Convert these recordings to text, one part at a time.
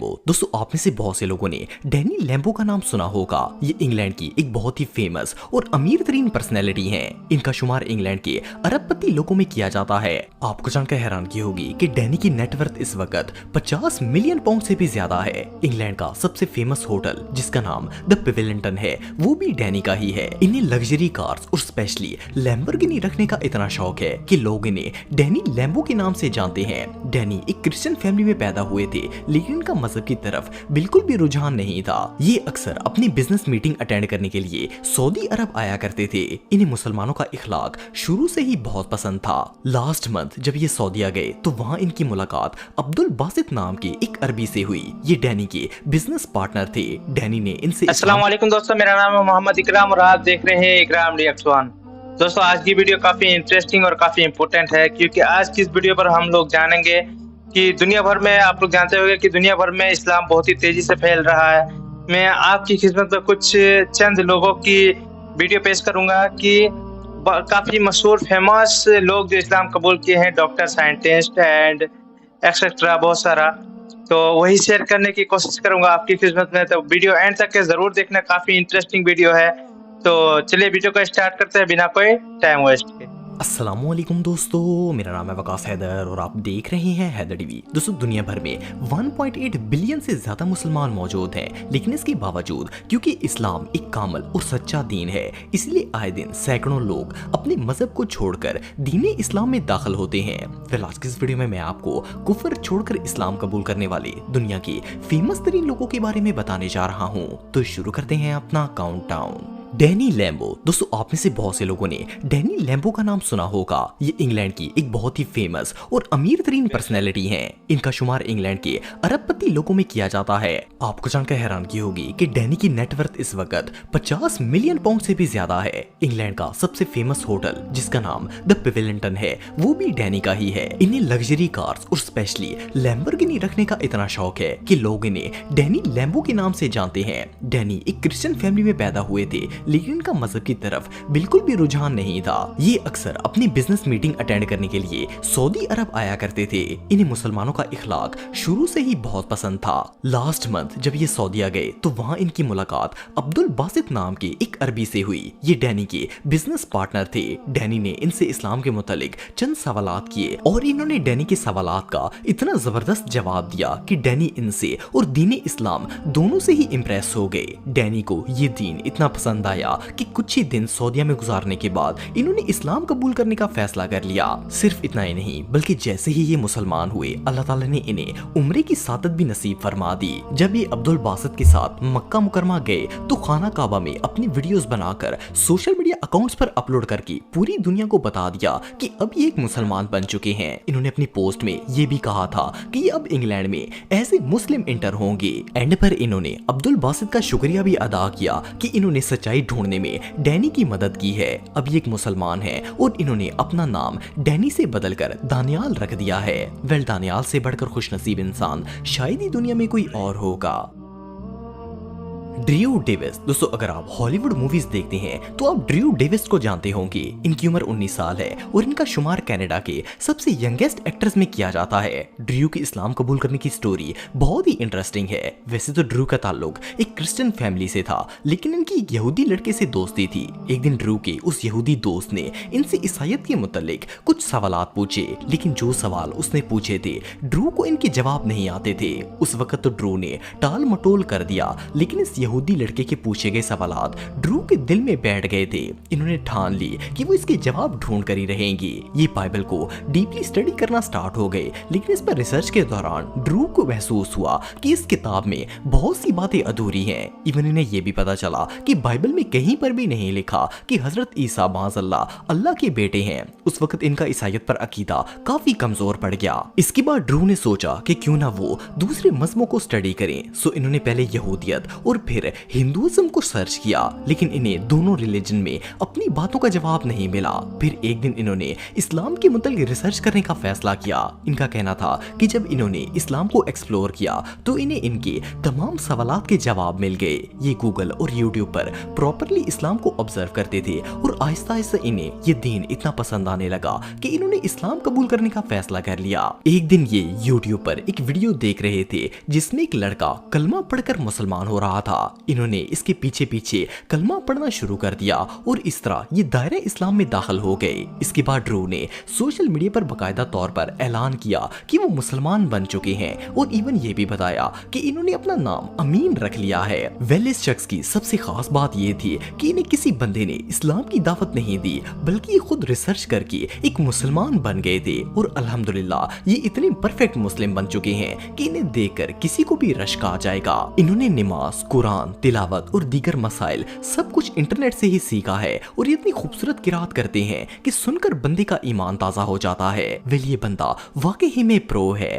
दोस्तों आप में से बहुत से लोगों ने डैनी लैम्बो का नाम सुना होगा। ये इंग्लैंड की एक बहुत ही फेमस और अमीर तरीन पर्सनैलिटी हैं। इनका शुमार इंग्लैंड के अरबपति लोगों में किया जाता है। आपको जानकर हैरानगी होगी कि डैनी की नेटवर्थ इस वक्त 50 मिलियन पाउंड से भी ज्यादा है। इंग्लैंड का सबसे फेमस होटल जिसका नाम द पिविलियन है वो भी डैनी का ही है। इन्हें लग्जरी कार्स और स्पेशली लैम्बोर्गिनी रखने का इतना शौक है कि लोग इन्हें डैनी लैम्बो के नाम से जानते हैं। डैनी एक क्रिश्चियन फैमिली में पैदा हुए थे, लेकिन इनका मजहब की तरफ बिल्कुल भी रुझान नहीं था। ये अक्सर अपनी बिजनेस मीटिंग अटेंड करने के लिए सऊदी अरब आया करते थे। इन्हें मुसलमानों का इखलाक शुरू से ही बहुत पसंद था। लास्ट मंथ जब ये सऊदीया गए तो वहाँ इनकी मुलाकात अब्दुल बासित नाम के एक अरबी से हुई। ये डैनी के बिजनेस पार्टनर थे। डैनी ने इनसे अस्सलाम वालेकुम दोस्तों, मेरा नाम है मोहम्मद इकराम और आप देख रहे हैं इकराम रिएक्ट्स वन। दोस्तों आज की वीडियो काफी इंटरेस्टिंग और काफी इम्पोर्टेंट है, क्योंकि आज की इस वीडियो पर हम लोग जानेंगे कि दुनिया भर में, आप लोग जानते होंगे कि दुनिया भर में इस्लाम बहुत ही तेजी से फैल रहा है। मैं आपकी खिदमत में कुछ चंद लोगों की वीडियो पेश करूंगा कि काफी मशहूर फेमस लोग जो इस्लाम कबूल किए हैं, डॉक्टर, साइंटिस्ट एंड एक्सेट्रा, बहुत सारा। तो वही शेयर करने की कोशिश करूंगा आपकी खिदमत में। तो वीडियो एंड तक के जरूर देखना, काफी इंटरेस्टिंग वीडियो है। तो चलिए वीडियो को स्टार्ट करते हैं बिना कोई टाइम वेस्ट के। अस्सलामुअलैकुम दोस्तों, मेरा नाम है वकास हैदर और आप देख रहे हैं हैदर टीवी। दोस्तों दुनिया भर में 1.8 बिलियन से ज्यादा मुसलमान मौजूद हैं, लेकिन इसके बावजूद क्योंकि इस्लाम एक कामल और सच्चा दीन है, इसलिए आए दिन सैकड़ों लोग अपने मजहब को छोड़कर दीन इस्लाम में दाखिल होते हैं। फिर आज की इस वीडियो में मैं आपको कुफर छोड़कर इस्लाम कबूल करने वाले दुनिया के फेमस तरीन लोगों के बारे में बताने जा रहा हूँ। तो शुरू करते हैं अपना काउंटडाउन। Danny Lambo. दोस्तों आप में से बहुत से लोगों ने डैनी लैम्बो का नाम सुना होगा। ये इंग्लैंड की एक बहुत ही फेमस और अमीर तरीन पर्सनैलिटी हैं। इनका शुमार इंग्लैंड के अरबपति लोगों में किया जाता है। आपको जानकर हैरानगी होगी कि डैनी की नेटवर्थ इस वक्त 50 मिलियन पाउंड से भी ज्यादा है। इंग्लैंड का सबसे फेमस होटल जिसका नाम द पिविलियन है वो भी डैनी का ही है। इन्हें लग्जरी कार्स और स्पेशली लैम्बोर्गिनी रखने का इतना शौक है कि लोग इन्हें डैनी लैम्बो के नाम से जानते हैं। डैनी एक क्रिश्चियन फैमिली में पैदा हुए थे, लेकिन इनका मजहब की तरफ बिल्कुल भी रुझान नहीं था। ये अक्सर अपनी बिजनेस मीटिंग अटेंड करने के लिए सऊदी अरब आया करते थे। इन्हें मुसलमानों का इखलाक शुरू से ही बहुत पसंद था। लास्ट मंथ जब ये सऊदीया गए तो वहाँ इनकी मुलाकात अब्दुल बासित नाम के एक अरबी से हुई। ये डैनी के बिजनेस पार्टनर थे। डैनी ने इनसे इस्लाम के मुतालिक चंद सवालात किए और इन्होंने डैनी के सवालात का इतना जबरदस्त जवाब दिया कि डैनी इनसे और दीन इस्लाम दोनों से ही इम्प्रेस हो गए। डैनी को ये दीन इतना पसंद आया कि कुछ ही दिन सऊदीया में गुजारने के बाद इन्होंने इस्लाम कबूल करने का फैसला कर लिया। सिर्फ इतना ही नहीं, बल्कि जैसे ही ये मुसलमान हुए, अल्लाह ताला ने इन्हें उम्रे की सादत भी नसीब फरमा दी। जब ये अब्दुल बासित के साथ मक्का मुकरमा गए तो खाना काबा में अपनी वीडियोस बनाकर सोशल मीडिया अकाउंट्स पर अपलोड करके पूरी दुनिया को बता दिया कि अब ये एक मुसलमान बन चुके हैं। इन्होंने अपनी पोस्ट में ये भी कहा था कि ये अब इंग्लैंड में ऐसे मुस्लिम इंटर होंगे। एंड पर इन्होंने अब्दुल बासित का शुक्रिया भी अदा किया कि इन्होंने सच्चाई ढूंढने में डैनी की मदद की है। अब ये एक मुसलमान है और इन्होंने अपना नाम डैनी से बदलकर दानियाल रख दिया है। वेल, दानियाल से बढ़कर खुशनसीब इंसान शायद ही दुनिया में कोई और होगा। Drew Davis. दोस्तों अगर आप हॉलीवुड मूवीज देखते हैं तो आप ड्रू डेविस को जानते होंगे। इनकी उम्र 19 साल है और इनका शुमार कनाडा के सबसे यंगेस्ट एक्टर्स में किया जाता है। ड्रू की इस्लाम कबूल करने की स्टोरी बहुत ही इंटरेस्टिंग है। वैसे तो ड्रू का ताल्लुक एक क्रिश्चियन फैमिली से था, लेकिन इनकी एक यहूदी लड़के से दोस्ती थी। एक दिन ड्रू के उस यहूदी दोस्त ने इनसे ईसाईयत के मुतालिक कुछ सवालात पूछे, लेकिन जो सवाल उसने पूछे थे ड्रू को इनके जवाब नहीं आते थे। उस वक्त तो ड्रू ने टाल मटोल कर दिया, लेकिन इस यहूदी लड़के के पूछे गए सवालात ड्रू के दिल में बैठ गए थे। इन्होंने ठान ली कि वो इसके जवाब ढूंढ कर ही रहेंगी। ये बाइबल को डीपली स्टडी करना स्टार्ट हो गए, लेकिन इस पर रिसर्च के दौरान ड्रू को महसूस हुआ कि इस किताब में बहुत सी बातें अधूरी हैं। इवन इन्हें ये भी पता चला कि बाइबल में कहीं पर भी नहीं लिखा कि हजरत ईसा माज़अल्लाह अल्लाह के बेटे हैं। उस वक्त इनका ईसाईयत पर अकीदा काफी कमजोर पड़ गया। इसके बाद ड्रू ने सोचा कि क्यों ना वो दूसरे मजहबों को स्टडी करें। सो इन्होंने पहले यहूदियत और फिर हिंदुइज्म को सर्च किया, लेकिन इन्हें दोनों रिलीजन में अपनी बातों का जवाब नहीं मिला। फिर एक दिन इन्होंने इस्लाम के मुतालिक रिसर्च करने का फैसला किया। इनका कहना था कि जब इन्होंने इस्लाम को एक्सप्लोर किया तो इन्हें इनके तमाम सवालात के जवाब मिल गए। ये गूगल और यूट्यूब पर प्रॉपरली इस्लाम को ऑब्जर्व करते थे और आहिस्ता आहिस्ता इन्हें ये दीन इतना पसंद आने लगा कि इन्होंने इस्लाम कबूल करने का फैसला कर लिया। एक दिन ये यूट्यूब पर एक वीडियो देख रहे थे जिसमें एक लड़का कलमा पढ़कर मुसलमान हो रहा था। इन्होंने इसके पीछे पीछे कलमा पढ़ना शुरू कर दिया और इस तरह ये दायरा इस्लाम में दाखिल हो गए। इसके बाद ड्रू ने सोशल मीडिया पर बाकायदा तौर पर ऐलान किया कि वो मुसलमान बन चुके हैं और इवन ये भी बताया कि इन्होंने अपना नाम अमीन रख लिया है। वेल, इस शख्स की सबसे खास बात ये थी कि इन्हें किसी बंदे ने इस्लाम की दावत नहीं दी, बल्कि ये खुद रिसर्च करके एक मुसलमान बन गए थे और अल्हम्दुलिल्लाह ये इतने परफेक्ट मुस्लिम बन चुके हैं कि इन्हें देखकर किसी को भी रश्क आ जाएगा। इन्होंने नमाज, कुरान, तिलावत और दीगर मसाइल सब कुछ इंटरनेट से ही सीखा है और ये इतनी खूबसूरत किरात करते हैं कि सुनकर बंदे का ईमान ताजा हो जाता है। वेल, ये बंदा वाकई ही में प्रो है।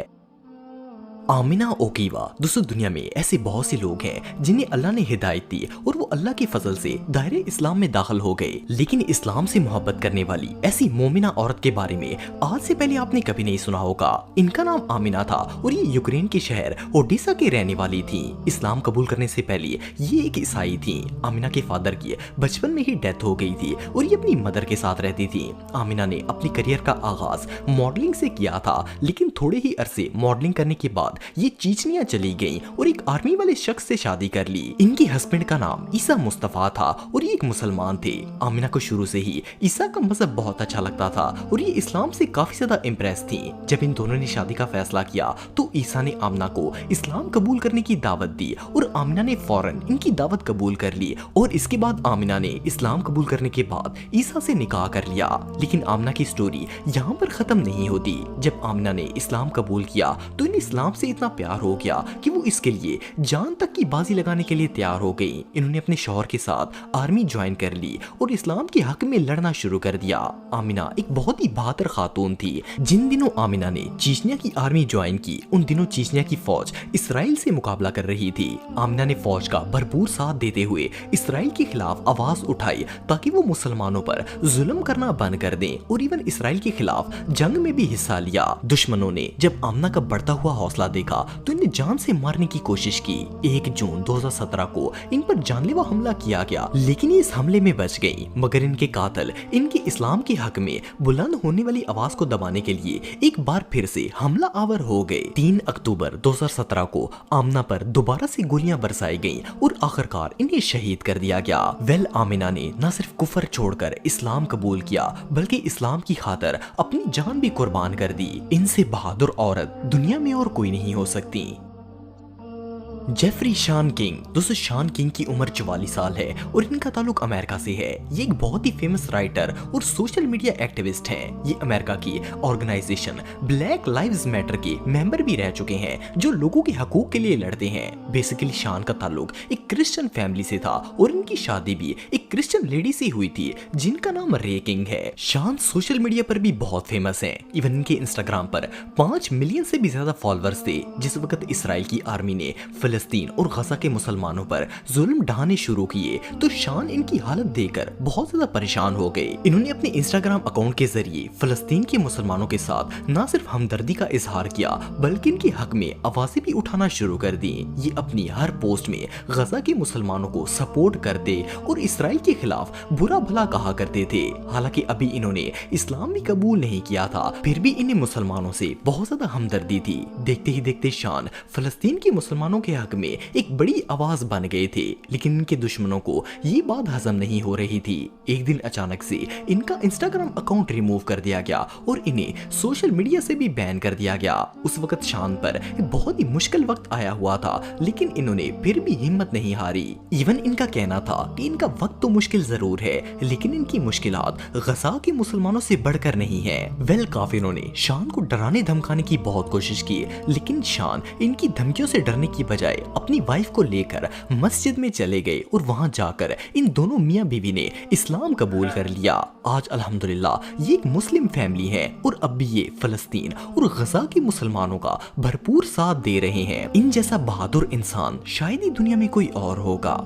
आमिना ओकीवा। दोस्तों, दुनिया में ऐसे बहुत से लोग हैं जिन्हें अल्लाह ने हिदायत दी और वो अल्लाह के फजल से दायरे इस्लाम में दाखिल हो गए, लेकिन इस्लाम से मोहब्बत करने वाली ऐसी मोमिना औरत के बारे में आज से पहले आपने कभी नहीं सुना होगा। इनका नाम आमिना था और ये यूक्रेन के शहर ओडिशा के रहने वाली थी। इस्लाम कबूल करने से पहले ये एक ईसाई थी। आमिना के फादर की बचपन में ही डेथ हो गई थी और ये अपनी मदर के साथ रहती थी। आमिना ने अपने करियर का आगाज मॉडलिंग से किया था, लेकिन थोड़े ही अरसे मॉडलिंग करने के बाद ये चीचनिया चली गईं और एक आर्मी वाले शख्स से शादी कर ली। इनके हस्बैंड का नाम ईसा मुस्तफा था और ये एक मुसलमान थे। आमिना को शुरू से ही ईसा का मजहब बहुत अच्छा लगता था और ये इस्लाम से काफी ज्यादा इम्प्रेस थी। जब इन दोनों ने शादी का फैसला किया तो ईसा ने आमिना को इस्लाम कबूल करने की दावत दी और आमिना ने फौरन इनकी दावत कबूल कर ली और इसके बाद आमिना ने इस्लाम कबूल करने के बाद ईसा से निकाह कर लिया। लेकिन आमिना की स्टोरी यहाँ पर खत्म नहीं होती। जब आमिना ने इस्लाम कबूल किया तो इन्हें इस्लाम से इतना प्यार हो गया कि वो इसके लिए जान तक की बाजी लगाने के लिए तैयार हो गई। इन्होंने अपने शौहर के साथ आर्मी ज्वाइन कर ली और इस्लाम के हक में लड़ना शुरू कर दिया। आमिना एक बहुत ही बहादुर खातून थी। जिन दिनों आमिना ने चीचनिया की आर्मी ज्वाइन की, उन दिनों चीचनिया की फौज इसराइल से मुकाबला कर रही थी। आमिना ने फौज का भरपूर साथ देते हुए इसराइल के खिलाफ आवाज उठाई ताकि वो मुसलमानों पर जुल्म करना बंद कर दें और इवन इसराइल के खिलाफ जंग में भी हिस्सा लिया। दुश्मनों ने जब आमिना का बढ़ता हुआ हौसला देखा तो इन्हें जान से मारने की कोशिश की। 1 जून 2017 को इन पर जानलेवा हमला किया गया, लेकिन ये इस हमले में बच गई। मगर इनके कातिल इनके इस्लाम के हक में बुलंद होने वाली आवाज को दबाने के लिए एक बार फिर से हमला आवर हो गए। 3 अक्टूबर 2017 को आमिना पर दोबारा से गोलियां बरसाई गईं और आखिरकार इन्हें शहीद कर दिया गया। वेल, आमिना ने न सिर्फ कुफर छोड़कर इस्लाम कबूल किया, बल्कि इस्लाम की खातिर अपनी जान भी कुर्बान कर दी। इनसे बहादुर औरत दुनिया में और कोई नहीं हो सकती। जेफरी शान किंग। दोस्तों, शान किंग की उम्र 44 साल है और इनका ताल्लुक अमेरिका से है। ये एक बहुत ही फेमस राइटर और सोशल मीडिया एक्टिविस्ट हैं। ये अमेरिका की ऑर्गेनाइजेशन ब्लैक लाइव्स मैटर के मेंबर भी रह चुके हैं, जो लोगों के हकूक के लिए लड़ते हैं। बेसिकली शान का ताल्लुक एक क्रिश्चियन फैमिली से था और इनकी शादी भी एक क्रिश्चियन लेडी से हुई थी जिनका नाम रे किंग है। शान सोशल मीडिया पर भी बहुत फेमस है। इवन इनके इंस्टाग्राम पर 5 मिलियन से भी ज्यादा फॉलोअर्स थे। जिस वक्त इसराइल की आर्मी ने फिलिस्तीन और गजा के मुसलमानों पर जुल्म ढाने शुरू किए तो शान इनकी हालत देखकर बहुत ज्यादा परेशान हो गए। इन्होंने अपने इंस्टाग्राम अकाउंट के जरिए फिलिस्तीन के मुसलमानों के साथ न सिर्फ हमदर्दी का इजहार किया, बल्कि इनके हक में आवाजें भी उठाना शुरू कर दी। ये अपनी हर पोस्ट में गजा के मुसलमानों को सपोर्ट करते और इसराइल के खिलाफ बुरा भला कहा करते थे। हालांकि अभी इन्होंने इस्लाम भी कबूल नहीं किया था, फिर भी इन्हें मुसलमानों से बहुत ज्यादा हमदर्दी थी। देखते ही देखते शान फिलिस्तीन के मुसलमानों के हक में एक बड़ी आवाज बन गए थे, लेकिन इनके दुश्मनों को ये बात हजम नहीं हो रही थी। एक दिन अचानक से इनका इंस्टाग्राम अकाउंट रिमूव कर दिया गया और इन्हें सोशल मीडिया से भी बैन कर दिया गया। उस वक्त शान पर बहुत ही मुश्किल वक्त आया हुआ था, लेकिन इन्होंने फिर भी हिम्मत नहीं हारी। इवन इनका कहना था कि इनका वक्त तो मुश्किल जरूर है, लेकिन इनकी मुश्किलात गजा के मुसलमानों से बढ़कर नहीं है। काफिरों ने शान को डराने धमकाने की बहुत कोशिश की, लेकिन शान इनकी धमकियों से डरने की बजाय अपनी वाइफ को लेकर मस्जिद में चले गए और वहां जाकर इन दोनों मियां बीवी ने इस्लाम कबूल कर लिया। आज अल्हम्दुलिल्लाह ये एक मुस्लिम फैमिली है और अब भी ये फलस्तीन और गजा के मुसलमानों का भरपूर साथ दे रहे हैं। इन जैसा बहादुर इंसान शायद ही दुनिया में कोई और होगा।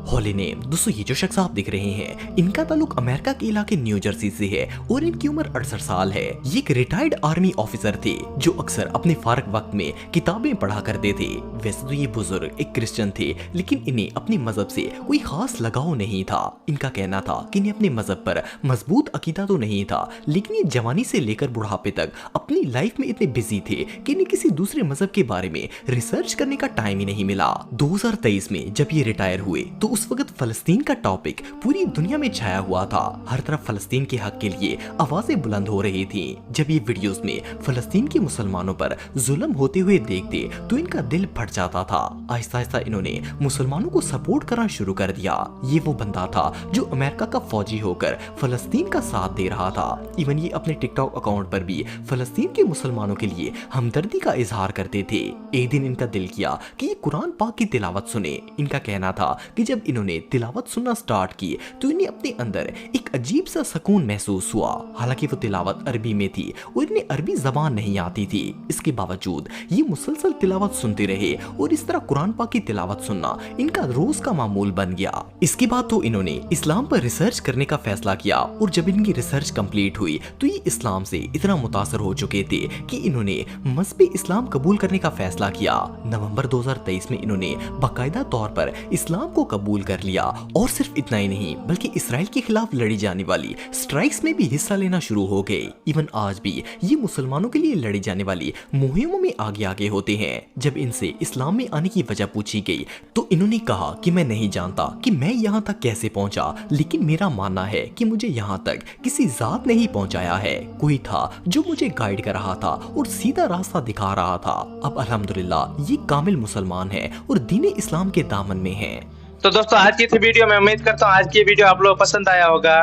हॉली नेम दोस्तों, ये जो शख्स आप दिख रहे हैं इनका ताल्लुक अमेरिका के इलाके न्यू जर्सी से है और इनकी उम्र 68 साल है। ये एक रिटायर्ड आर्मी ऑफिसर थे जो अक्सर अपने फारग वक्त में किताबें पढ़ा करते थे। वैसे तो ये बुजुर्ग एक क्रिश्चियन थे, लेकिन इन्हें अपने मजहब से कोई खास लगाव नहीं था। इनका कहना था कि इन्हें अपने मजहब पर मजबूत अकीदा तो नहीं था, लेकिन ये जवानी से लेकर बुढ़ापे तक अपनी लाइफ में इतने बिजी थे कि इन्हें किसी दूसरे मजहब के बारे में रिसर्च करने का टाइम ही नहीं मिला। 2023 में जब ये रिटायर हुए तो उस वक्त फलस्तीन का टॉपिक पूरी दुनिया में छाया हुआ था। हर तरफ फलस्तीन के हक के लिए आवाजें बुलंद हो रही थी। जब ये वीडियोस में फलस्तीन के मुसलमानों पर जुल्म होते हुए देखते तो इनका दिल फट जाता था। आहिस्ता आहिस्ता इन्होंने मुसलमानों को सपोर्ट करना शुरू कर दिया। ये वो बंदा था जो अमेरिका का फौजी होकर फलस्तीन का साथ दे रहा था। इवन ये अपने टिकटॉक अकाउंट पर भी फलस्तीन के मुसलमानों के लिए हमदर्दी का इजहार करते थे। एक दिन इनका दिल किया कि ये कुरान पाक की तिलावत सुने। इनका कहना था कि जब इन्होंने तिलावत सुनना स्टार्ट की तो इन्हें अपने अंदर एक अजीब सा सुकून महसूस हुआ। हालांकि वो तिलावत अरबी में थी और इन्हें अरबी जबान नहीं आती थी। इसके बावजूद ये मुसलसल तिलावत सुनते रहे और इस तरह कुरान पाक की तिलावत सुनना इनका रोज का मामूल बन गया। इसके बाद तो इन्होंने इस्लाम पर रिसर्च करने का फैसला किया और जब इनकी रिसर्च कंप्लीट हुई तो ये इस्लाम से इतना मुतासर हो चुके थे कि इन्होंने मज़हब इस्लाम कबूल करने का फैसला किया। नवंबर 2023 में इन्होंने बाकायदा तौर पर इस्लाम को कबूल कर लिया और सिर्फ इतना ही नहीं बल्कि इसराइल के खिलाफ लड़ी जाने वाली स्ट्राइक्स में भी हिस्सा लेना शुरू हो गए। इवन आज भी ये मुसलमानों के लिए लड़ी जाने वाली मुहिमों में आगे आगे होते हैं। जब इनसे इस्लाम में आने की वजह पूछी गई तो इन्होंने कहा कि मैं नहीं जानता कि मैं यहाँ तक कैसे पहुंचा, लेकिन मेरा मानना है कि मुझे यहाँ तक किसी जात ने ही पहुंचाया है। कोई था जो मुझे गाइड कर रहा था और सीधा रास्ता दिखा रहा था। अब अल्हम्दुलिल्लाह ये कामिल मुसलमान है और दीन इस्लाम के दामन में है। तो दोस्तों आज की थी वीडियो, मैं उम्मीद करता हूँ आज की वीडियो आप लोगों को पसंद आया होगा।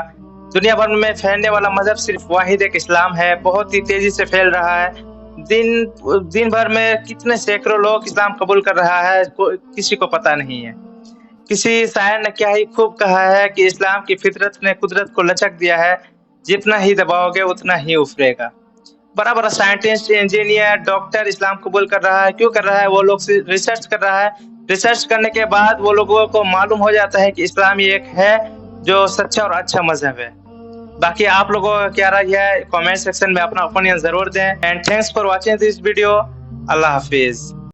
दुनिया भर में फैलने वाला मजहब सिर्फ वाहिद एक इस्लाम है, बहुत ही तेजी से फैल रहा है। दिन भर में कितने सैकड़ों लोग इस्लाम कबूल कर रहा है किसी को पता नहीं है। किसी शायर ने क्या ही खूब कहा है कि इस्लाम की फितरत ने कुदरत को लचक दिया है, जितना ही दबाओगे उतना ही उफरेगा। बड़ा बड़ा साइंटिस्ट, इंजीनियर, डॉक्टर इस्लाम कबूल कर रहा है। क्यों कर रहा है? वो लोग रिसर्च कर रहा है। रिसर्च करने के बाद वो लोगों को मालूम हो जाता है कि इस्लाम एक है जो सच्चा और अच्छा मजहब है। बाकी आप लोगों का क्या राय है, कमेंट सेक्शन में अपना ओपिनियन जरूर दें। And thanks for watching this video. Allah Hafiz.